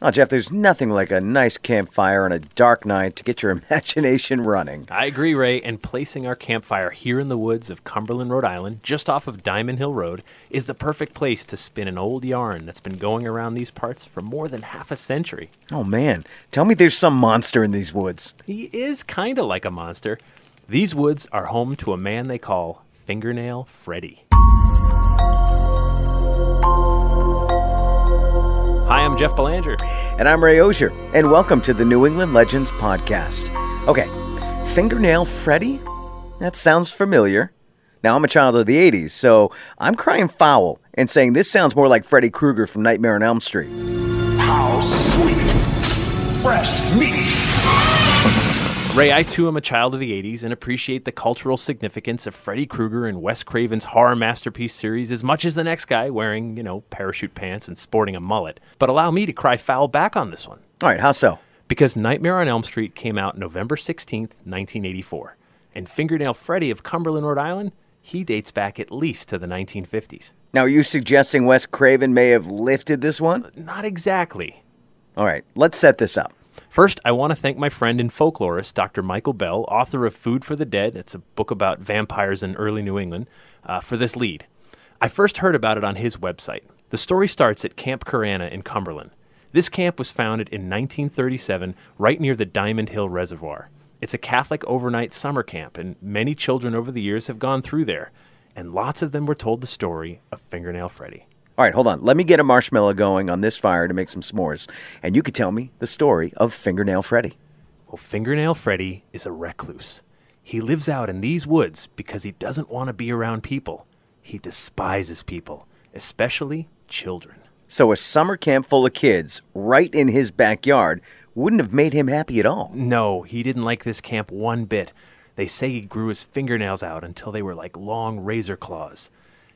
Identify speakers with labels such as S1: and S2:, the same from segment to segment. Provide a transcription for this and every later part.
S1: Oh, Jeff, there's nothing like a nice campfire on a dark night to get your imagination running.
S2: I agree, Ray, and placing our campfire here in the woods of Cumberland, Rhode Island, just off of Diamond Hill Road, is the perfect place to spin an old yarn that's been going around these parts for more than half a century.
S1: Oh, man. Tell me there's some monster in these woods.
S2: He is kind of like a monster. These woods are home to a man they call Fingernail Freddy. Hi, I'm Jeff Belanger.
S1: And I'm Ray Auger, and welcome to the New England Legends Podcast. Okay, Fingernail Freddy? That sounds familiar. Now, I'm a child of the 80s, so I'm crying foul and saying this sounds more like Freddy Krueger from Nightmare on Elm Street.
S3: How sweet! Fresh meat!
S2: Ray, I too am a child of the 80s and appreciate the cultural significance of Freddy Krueger and Wes Craven's horror masterpiece series as much as the next guy wearing, parachute pants and sporting a mullet. But allow me to cry foul back on this one.
S1: All right, how so?
S2: Because Nightmare on Elm Street came out November 16th, 1984. And Fingernail Freddy of Cumberland, Rhode Island, he dates back at least to the 1950s.
S1: Now, are you suggesting Wes Craven may have lifted this one?
S2: Not exactly.
S1: All right, let's set this up.
S2: First, I want to thank my friend and folklorist, Dr. Michael Bell, author of Food for the Dead. It's a book about vampires in early New England, for this lead. I first heard about it on his website. The story starts at Camp Ker-Anna in Cumberland. This camp was founded in 1937 right near the Diamond Hill Reservoir. It's a Catholic overnight summer camp, and many children over the years have gone through there, and lots of them were told the story of Fingernail Freddy.
S1: All right, hold on. Let me get a marshmallow going on this fire to make some s'mores, and you could tell me the story of Fingernail Freddy.
S2: Well, Fingernail Freddy is a recluse. He lives out in these woods because he doesn't want to be around people. He despises people, especially children.
S1: So a summer camp full of kids right in his backyard wouldn't have made him happy at all.
S2: No, he didn't like this camp one bit. They say he grew his fingernails out until they were like long razor claws.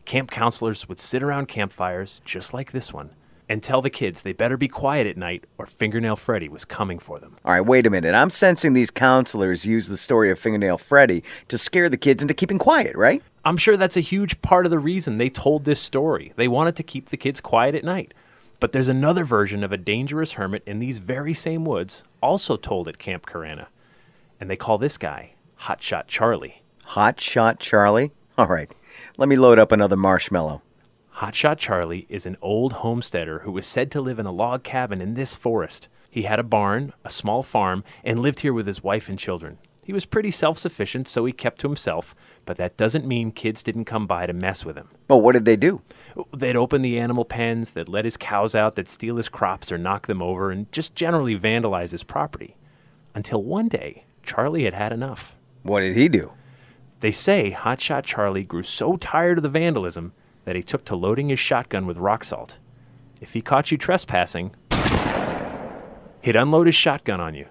S2: Camp counselors would sit around campfires, just like this one, and tell the kids they better be quiet at night or Fingernail Freddy was coming for them.
S1: All right, wait a minute. I'm sensing these counselors use the story of Fingernail Freddy to scare the kids into keeping quiet, right?
S2: I'm sure that's a huge part of the reason they told this story. They wanted to keep the kids quiet at night. But there's another version of a dangerous hermit in these very same woods, also told at Camp Ker-Anna. And they call this guy Hotshot Charley.
S1: Hotshot Charley? All right, let me load up another marshmallow.
S2: Hotshot Charley is an old homesteader who was said to live in a log cabin in this forest. He had a barn, a small farm, and lived here with his wife and children. He was pretty self-sufficient, so he kept to himself, but that doesn't mean kids didn't come by to mess with him.
S1: Well, what did they do?
S2: They'd open the animal pens, they'd let his cows out, they'd steal his crops or knock them over, and just generally vandalize his property. Until one day, Charlie had had enough.
S1: What did he do?
S2: They say Hotshot Charley grew so tired of the vandalism that he took to loading his shotgun with rock salt. If he caught you trespassing, he'd unload his shotgun on you.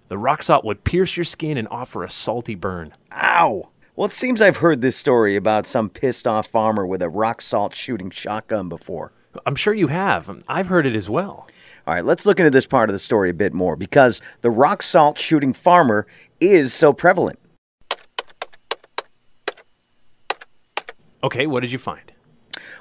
S2: The rock salt would pierce your skin and offer a salty burn.
S1: Ow! Well, it seems I've heard this story about some pissed-off farmer with a rock salt shooting shotgun before.
S2: I'm sure you have. I've heard it as well.
S1: All right, let's look into this part of the story a bit more, because the rock salt shooting farmer is so prevalent.
S2: Okay, what did you find?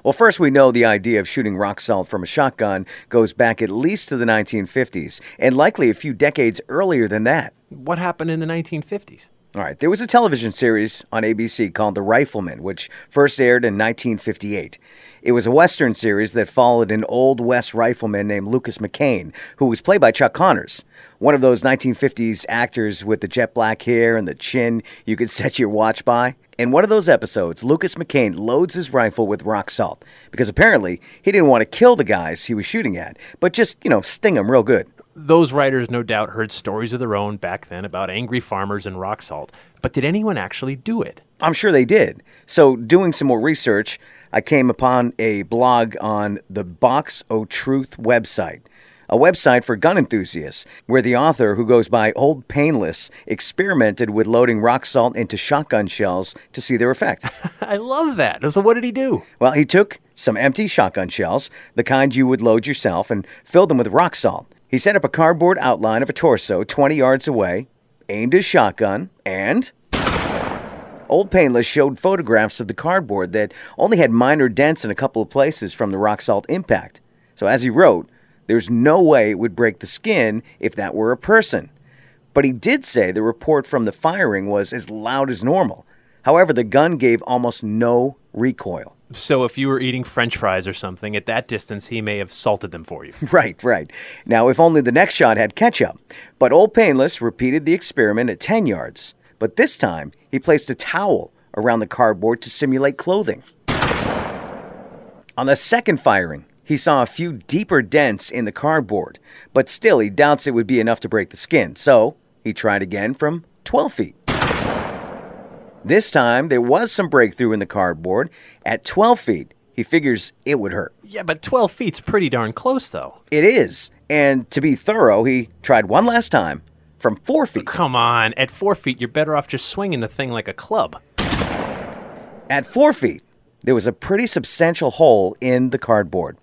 S1: Well, first we know the idea of shooting rock salt from a shotgun goes back at least to the 1950s, and likely a few decades earlier than that.
S2: What happened in the 1950s?
S1: All right, there was a television series on ABC called The Rifleman, which first aired in 1958. It was a Western series that followed an Old West rifleman named Lucas McCain, who was played by Chuck Connors, one of those 1950s actors with the jet black hair and the chin you could set your watch by. In one of those episodes, Lucas McCain loads his rifle with rock salt, because apparently he didn't want to kill the guys he was shooting at, but just, sting them real good.
S2: Those writers no doubt heard stories of their own back then about angry farmers and rock salt, but did anyone actually do it?
S1: I'm sure they did. So doing some more research, I came upon a blog on the Box O' Truth website, a website for gun enthusiasts, where the author, who goes by Old Painless, experimented with loading rock salt into shotgun shells to see their effect.
S2: I love that. So what did he do?
S1: Well, he took some empty shotgun shells, the kind you would load yourself, and filled them with rock salt. He set up a cardboard outline of a torso 20 yards away, aimed his shotgun, and Old Painless showed photographs of the cardboard that only had minor dents in a couple of places from the rock salt impact. So as he wrote, There's no way it would break the skin if that were a person. But he did say the report from the firing was as loud as normal. However, the gun gave almost no recoil.
S2: So if you were eating French fries or something, at that distance, he may have salted them for you.
S1: Right. Now, if only the next shot had ketchup. But Old Painless repeated the experiment at 10 yards. But this time, he placed a towel around the cardboard to simulate clothing. On the second firing, he saw a few deeper dents in the cardboard. But still, he doubts it would be enough to break the skin. So he tried again from 12 feet. This time, there was some breakthrough in the cardboard. At 12 feet, he figures it would hurt.
S2: Yeah, but 12 feet's pretty darn close, though.
S1: It is. And to be thorough, he tried one last time from 4 feet.
S2: Come on. At 4 feet, you're better off just swinging the thing like a club.
S1: At 4 feet, there was a pretty substantial hole in the cardboard.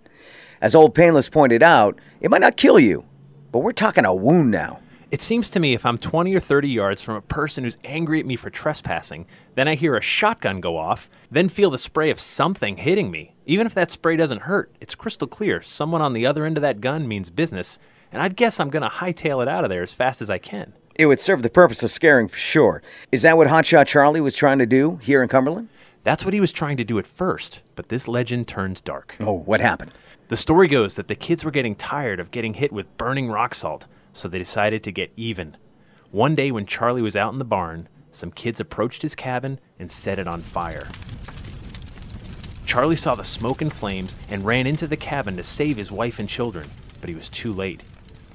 S1: As Old Painless pointed out, it might not kill you, but we're talking a wound now.
S2: It seems to me if I'm 20 or 30 yards from a person who's angry at me for trespassing, then I hear a shotgun go off, then feel the spray of something hitting me. Even if that spray doesn't hurt, it's crystal clear someone on the other end of that gun means business, and I'd guess I'm going to hightail it out of there as fast as I can.
S1: It would serve the purpose of scaring for sure. Is that what Hotshot Charley was trying to do here in Cumberland?
S2: That's what he was trying to do at first, but this legend turns dark.
S1: Oh, what happened?
S2: The story goes that the kids were getting tired of getting hit with burning rock salt, so they decided to get even. One day when Charlie was out in the barn, some kids approached his cabin and set it on fire. Charlie saw the smoke and flames and ran into the cabin to save his wife and children, but he was too late.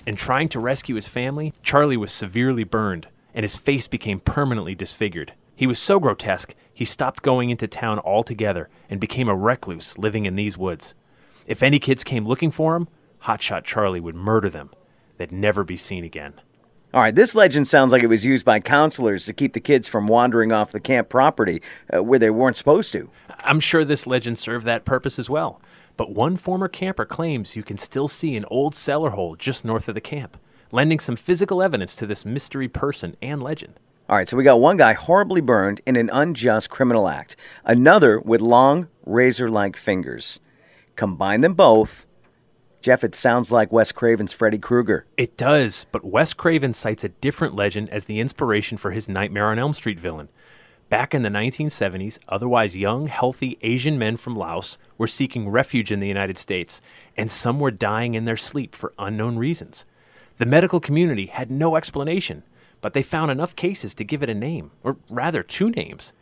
S2: In trying to rescue his family, Charlie was severely burned, and his face became permanently disfigured. He was so grotesque, he stopped going into town altogether and became a recluse living in these woods. If any kids came looking for him, Hotshot Charley would murder them. They'd never be seen again.
S1: All right, this legend sounds like it was used by counselors to keep the kids from wandering off the camp property where they weren't supposed to.
S2: I'm sure this legend served that purpose as well. But one former camper claims you can still see an old cellar hole just north of the camp, lending some physical evidence to this mystery person and legend.
S1: All right, so we got one guy horribly burned in an unjust criminal act, another with long, razor-like fingers. Combine them both. Jeff, it sounds like Wes Craven's Freddy Krueger.
S2: It does, but Wes Craven cites a different legend as the inspiration for his Nightmare on Elm Street villain. Back in the 1970s, otherwise young, healthy Asian men from Laos were seeking refuge in the United States, and some were dying in their sleep for unknown reasons. The medical community had no explanation, but they found enough cases to give it a name, or rather two names.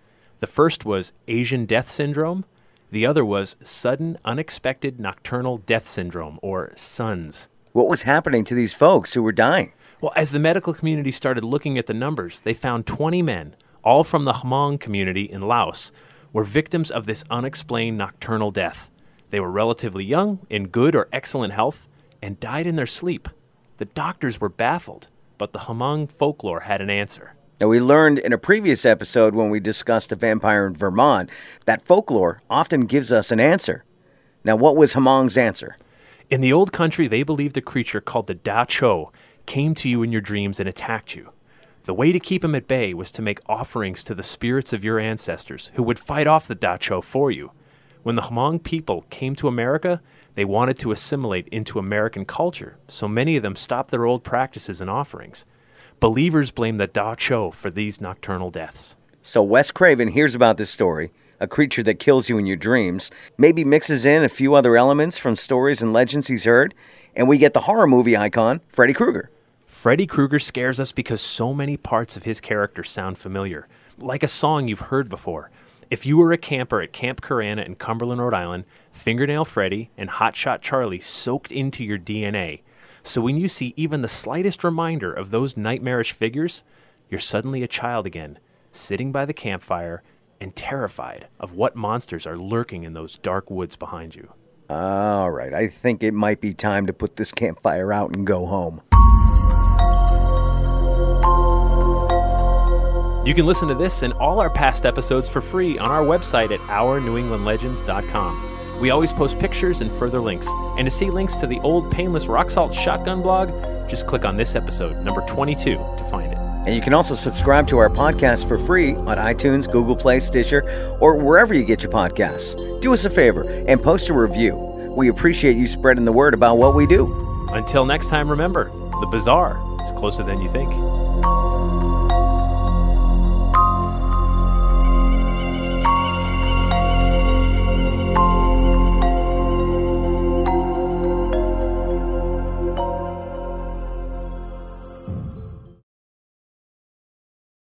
S2: The first was Asian Death Syndrome. The other was Sudden Unexpected Nocturnal Death Syndrome, or SUNS.
S1: What was happening to these folks who were dying?
S2: Well, as the medical community started looking at the numbers, they found 20 men, all from the Hmong community in Laos, were victims of this unexplained nocturnal death. They were relatively young, in good or excellent health, and died in their sleep. The doctors were baffled, but the Hmong folklore had an answer.
S1: Now, we learned in a previous episode when we discussed a vampire in Vermont that folklore often gives us an answer. Now, what was Hmong's answer?
S2: In the old country, they believed a creature called the Da Cho came to you in your dreams and attacked you. The way to keep him at bay was to make offerings to the spirits of your ancestors, who would fight off the Da Cho for you. When the Hmong people came to America, they wanted to assimilate into American culture, so many of them stopped their old practices and offerings. Believers blame the Da Cho for these nocturnal deaths.
S1: So Wes Craven hears about this story, a creature that kills you in your dreams, maybe mixes in a few other elements from stories and legends he's heard, and we get the horror movie icon, Freddy Krueger.
S2: Freddy Krueger scares us because so many parts of his character sound familiar, like a song you've heard before. If you were a camper at Camp Ker-Anna in Cumberland, Rhode Island, Fingernail Freddy and Hotshot Charley soaked into your DNA. So when you see even the slightest reminder of those nightmarish figures, you're suddenly a child again, sitting by the campfire and terrified of what monsters are lurking in those dark woods behind you.
S1: All right, I think it might be time to put this campfire out and go home.
S2: You can listen to this and all our past episodes for free on our website at OurNewEnglandLegends.com. We always post pictures and further links. And to see links to the old Painless Rock Salt Shotgun blog, just click on this episode, number 22, to find it.
S1: And you can also subscribe to our podcast for free on iTunes, Google Play, Stitcher, or wherever you get your podcasts. Do us a favor and post a review. We appreciate you spreading the word about what we do.
S2: Until next time, remember, the bizarre is closer than you think.